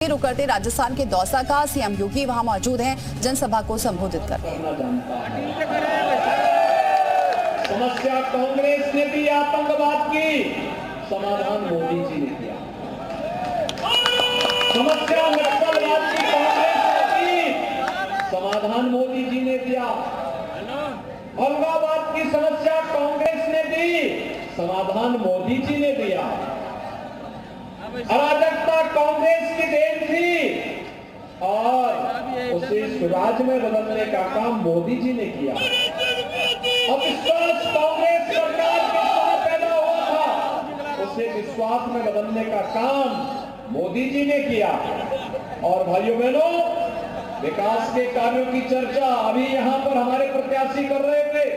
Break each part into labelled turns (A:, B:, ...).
A: रुक करते राजस्थान के दौसा का सीएम योगी वहां मौजूद हैं, जनसभा को संबोधित कर रहे हैं।
B: समस्या कांग्रेस ने भी आतंकवाद की, समाधान मोदी जी ने किया। समस्या नक्सलवाद की कांग्रेस ने की, समाधान मोदी जी ने दिया। अलगाववाद की समस्या कांग्रेस ने दी, समाधान मोदी जी ने दिया। अराजकता कांग्रेस की देन थी और उसे स्वराज में बदलने का काम मोदी जी ने किया। अविश्वास कांग्रेस सरकार के समय पैदा हुआ था, उसे विश्वास में बदलने का काम मोदी जी ने किया। और भाइयों बहनों, विकास के कार्यों की चर्चा अभी यहां पर हमारे प्रत्याशी कर रहे थे।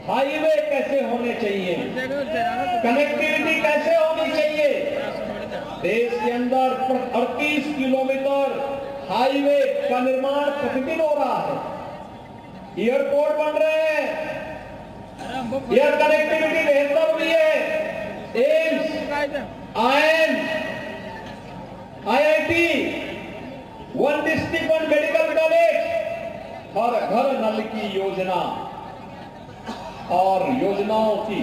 B: हाईवे कैसे होने चाहिए, कनेक्टिविटी कैसे होनी चाहिए। देश के अंदर 38 किलोमीटर हाईवे का निर्माण प्रतिदिन हो रहा है। एयरपोर्ट बन रहे हैं, एयर कनेक्टिविटी बेहतर हुई है। AIIMS, IIM, IIT, one district one medical college, हर घर नल की योजना और योजनाओं की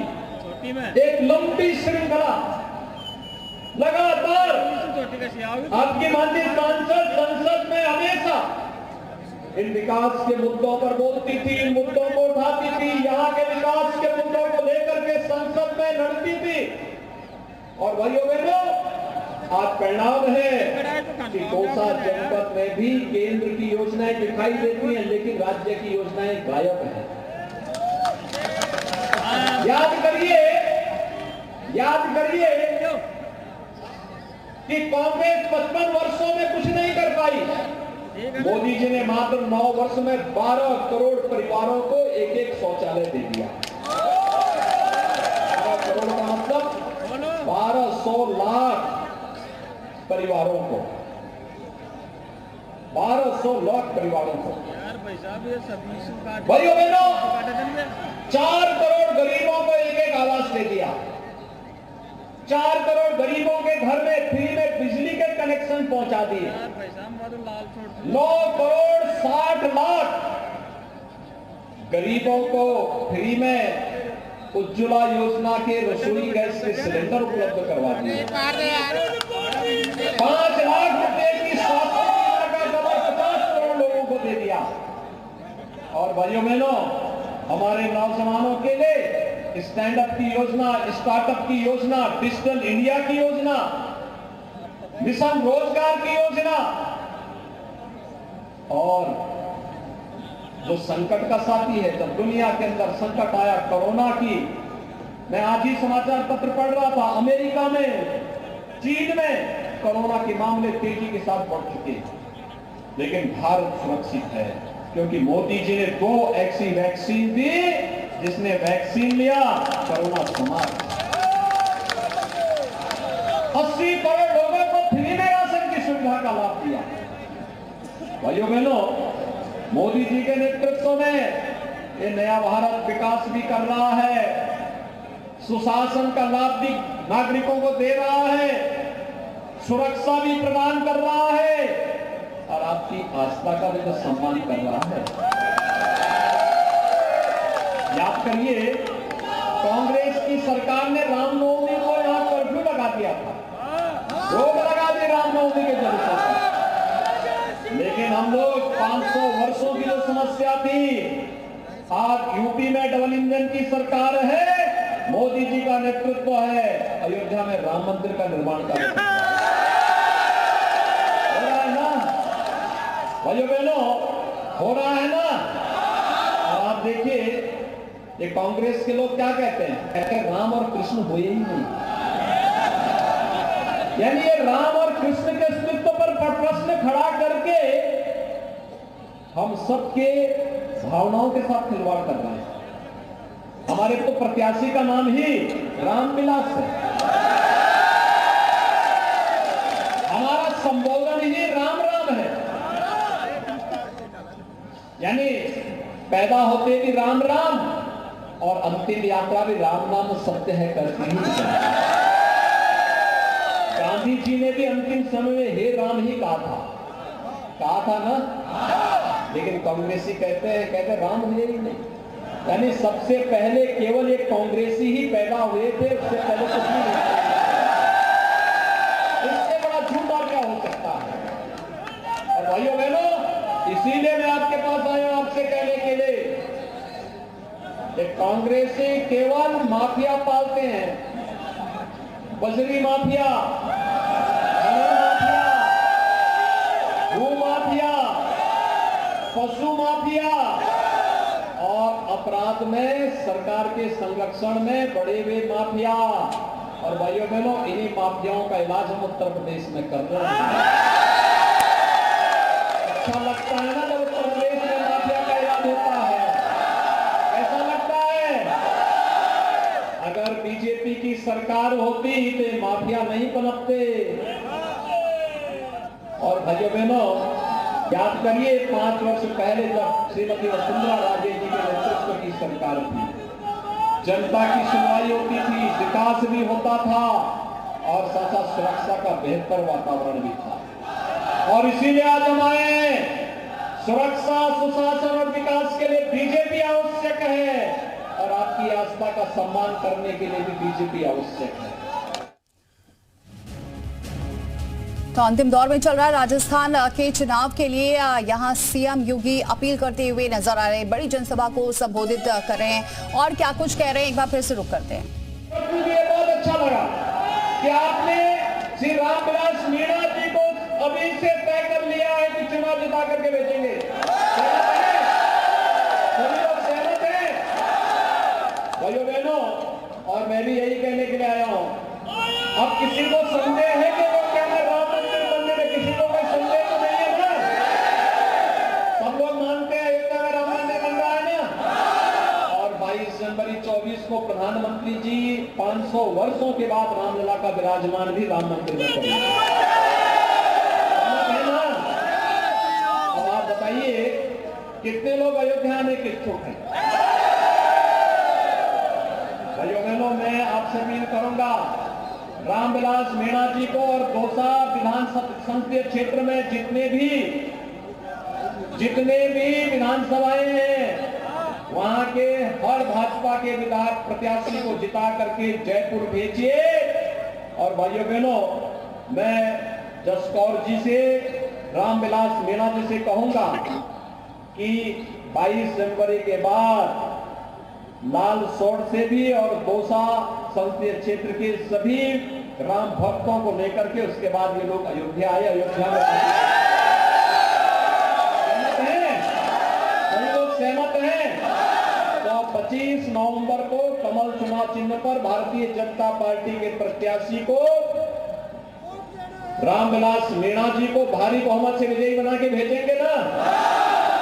B: एक लंबी श्रृंखला लगातार आपकी माननीय सांसद संसद में हमेशा इन विकास के मुद्दों पर बोलती थी, इन मुद्दों को उठाती थी, यहाँ के विकास के मुद्दों को लेकर के संसद में लड़ती थी। और भाइयों बहनों, आज परिणाम है कि दौसा जनपद में भी केंद्र की योजनाएं दिखाई देती हैं, लेकिन राज्य की योजनाएं गायब है। याद करिए कि कांग्रेस 55 वर्षों में कुछ नहीं कर पाई। मोदी जी ने मात्र 9 वर्ष में 12 करोड़ परिवारों को एक शौचालय दे दिया। 12 करोड़ का मतलब 1200 लाख परिवारों को, 1200 लाख परिवारों को। भाइयों बहनों, 4 करोड़ गरीबों को एक आवास दे दिया। 4 करोड़ गरीबों के घर में फ्री में बिजली के कनेक्शन पहुंचा दिए। 9 करोड़ 60 लाख गरीबों को फ्री में उज्ज्वला योजना के रसोई गैस के सिलेंडर उपलब्ध करवा दिए। 5 लाख रुपए की स्वास्थ्य बीमा का कवर 50 करोड़ लोगों को दे दिया। और भाइयों बहनों, हमारे नौजवानों के लिए स्टैंड अप की योजना, स्टार्टअप की योजना, डिजिटल इंडिया की योजना, मिशन रोजगार की योजना, और जो संकट का साथी है, जब दुनिया के अंदर संकट आया कोरोना की, मैं आज ही समाचार पत्र पढ़ रहा था, अमेरिका में, चीन में कोरोना के मामले तेजी के साथ बढ़ चुके हैं, लेकिन भारत सुरक्षित है क्योंकि मोदी जी ने 2 ऐसी वैक्सीन दी, जिसने वैक्सीन लिया कोरोना समाप्त। 80 करोड़ लोगों को फ्री में राशन की सुविधा का लाभ दिया। भाइयों बहनों, मोदी जी के नेतृत्व में ये नया भारत विकास भी कर रहा है, सुशासन का लाभ भी नागरिकों को दे रहा है, सुरक्षा भी प्रदान कर रहा है और आपकी आस्था का भी तो सम्मान कर रहा है। याद करिए, कांग्रेस की सरकार ने रामनवमी को यहां कर्फ्यू लगा दिया था, रोक लगा दी रामनवमी के जलसों पर। लेकिन हम लोग 500 वर्षों की जो समस्या थी, आज यूपी में डबल इंजन की सरकार है, मोदी जी का नेतृत्व है, अयोध्या में राम मंदिर का निर्माण कर रहा है ना भाइयों बहनों, हो रहा है ना। और आप देखिए, ये कांग्रेस के लोग क्या कहते हैं राम और कृष्ण हुए ही नहीं। यानी ये राम और कृष्ण के अस्तित्व पर प्रश्न खड़ा करके हम सबके भावनाओं के साथ खिलवाड़ कर रहे हैं। हमारे तो प्रत्याशी का नाम ही रामविलास है, हमारा संबोधन ही राम राम है। यानी पैदा होते भी राम राम और अंतिम यात्रा भी राम नाम सत्य है करती ही। गांधी जी ने भी अंतिम समय में हे राम ही कहा था ना, लेकिन कांग्रेसी कहते राम हुए ही नहीं। यानी सबसे पहले केवल एक कांग्रेसी ही पैदा हुए थे, उससे पहले कुछ भी नहीं। इससे बड़ा झूठ और क्या हो सकता है। और भाइयों बहनों, इसीलिए मैं आपके पास आया हूं आपसे कहने के लिए, कांग्रेसी केवल माफिया पालते हैं, बजरी माफिया, माफिया, भू माफिया, पशु माफिया और अपराध में, सरकार के संरक्षण में बड़े हुए माफिया। और भाइयों बहनों, इन्हीं माफियाओं का इलाज हम उत्तर प्रदेश में कर रहे हैं। अच्छा लगता है ना जब उत्तर प्रदेश में माफिया का इलाज होता है, ऐसा लगता है। अगर बीजेपी की सरकार होती तो माफिया नहीं पनपते। और भाइयों बहनों, याद करिए 5 वर्ष पहले जब श्रीमती वसुंधरा राजे जी के नेतृत्व की सरकार थी, जनता की सुनवाई होती थी, विकास भी होता था और साथ साथ सुरक्षा का बेहतर वातावरण भी था। और इसीलिए आज हम आए, सुरक्षा, सुशासन और विकास के लिए बीजेपी आवश्यक है और आपकी आस्था का सम्मान करने के लिए भी बीजेपी आवश्यक है।
A: तो अंतिम दौर में चल रहा है राजस्थान के चुनाव के लिए। यहां सीएम योगी अपील करते हुए नजर आ रहे हैं, बड़ी जनसभा को संबोधित कर रहे हैं और क्या कुछ कह रहे हैं, एक बार फिर से रुक करते हैं।
B: मुझे बहुत अच्छा लगा कि आपने श्री रामविलास मीणा जी को अभी से तय कर लिया है कि चुनाव जिता करके भेजेंगे। सभी लोग सहमत हैं भाइयों बहनों, और मैं भी यही कहने के लिए आया हूं। अब किसी को संदेह है कि वो क्या राम मंदिर बनने में, किसी को कोई संदेह तो नहीं है ना? सब लोग मानते हैं अयोध्या में राम मंदिर बन रहा है ना। और 22 जनवरी 24 को प्रधानमंत्री जी 500 वर्षों के बाद रामलला का विराजमान भी राम मंदिर में करेंगे। अब आप बताइए कितने लोग अयोध्या में इच्छुक हैं? भाइयों बहनों, मैं आपसे अपील करूंगा, रामविलास मीणा जी को और दौसा विधानसभा संसदीय क्षेत्र में जितने भी विधानसभाएं हैं, वहां के हर भाजपा के विधायक प्रत्याशी को जिता करके जयपुर भेजिए। और भाइयों बहनों, मैं जसकौर जी से, रामविलास मीणा जी से कहूंगा कि 22 जनवरी के बाद लालसोट से भी और दौसा संसदीय क्षेत्र के सभी राम भक्तों को लेकर के उसके बाद ये लोग अयोध्या आए। अयोध्या में सहमत हैं तो 25 नवंबर को कमल चुनाव चिन्ह पर भारतीय जनता पार्टी के प्रत्याशी को, रामविलास मीणा जी को भारी बहुमत से विजयी बना के भेजेंगे ना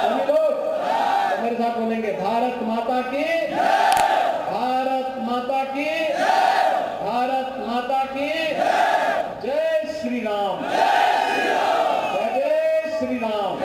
B: सभी लोग? तो मेरे साथ बोलेंगे, भारत माता की, भारत माता की, भारत माता की जय श्री राम, जय जय श्री राम।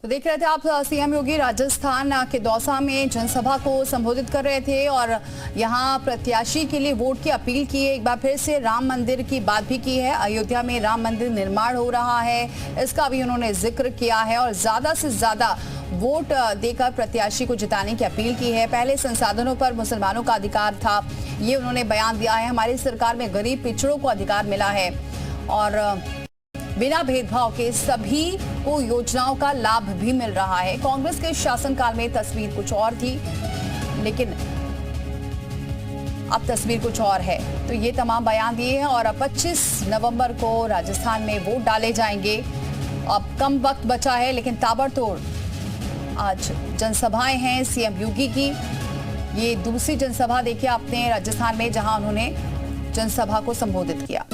A: तो देख रहे थे आप, सीएम योगी राजस्थान के दौसा में जनसभा को संबोधित कर रहे थे और यहां प्रत्याशी के लिए वोट की अपील की है। एक बार फिर से राम मंदिर की बात भी की है। अयोध्या में राम मंदिर निर्माण हो रहा है, इसका भी उन्होंने जिक्र किया है और ज्यादा से ज्यादा वोट देकर प्रत्याशी को जिताने की अपील की है। पहले संसाधनों पर मुसलमानों का अधिकार था, ये उन्होंने बयान दिया है। हमारी सरकार में गरीब पिछड़ों को अधिकार मिला है और बिना भेदभाव के सभी को योजनाओं का लाभ भी मिल रहा है। कांग्रेस के शासनकाल में तस्वीर कुछ और थी, लेकिन अब तस्वीर कुछ और है। तो ये तमाम बयान दिए हैं और 25 नवंबर को राजस्थान में वोट डाले जाएंगे। अब कम वक्त बचा है, लेकिन ताबड़तोड़ आज जनसभाएं हैं सीएम योगी की। ये दूसरी जनसभा देखिए आपने राजस्थान में, जहां उन्होंने जनसभा को संबोधित किया।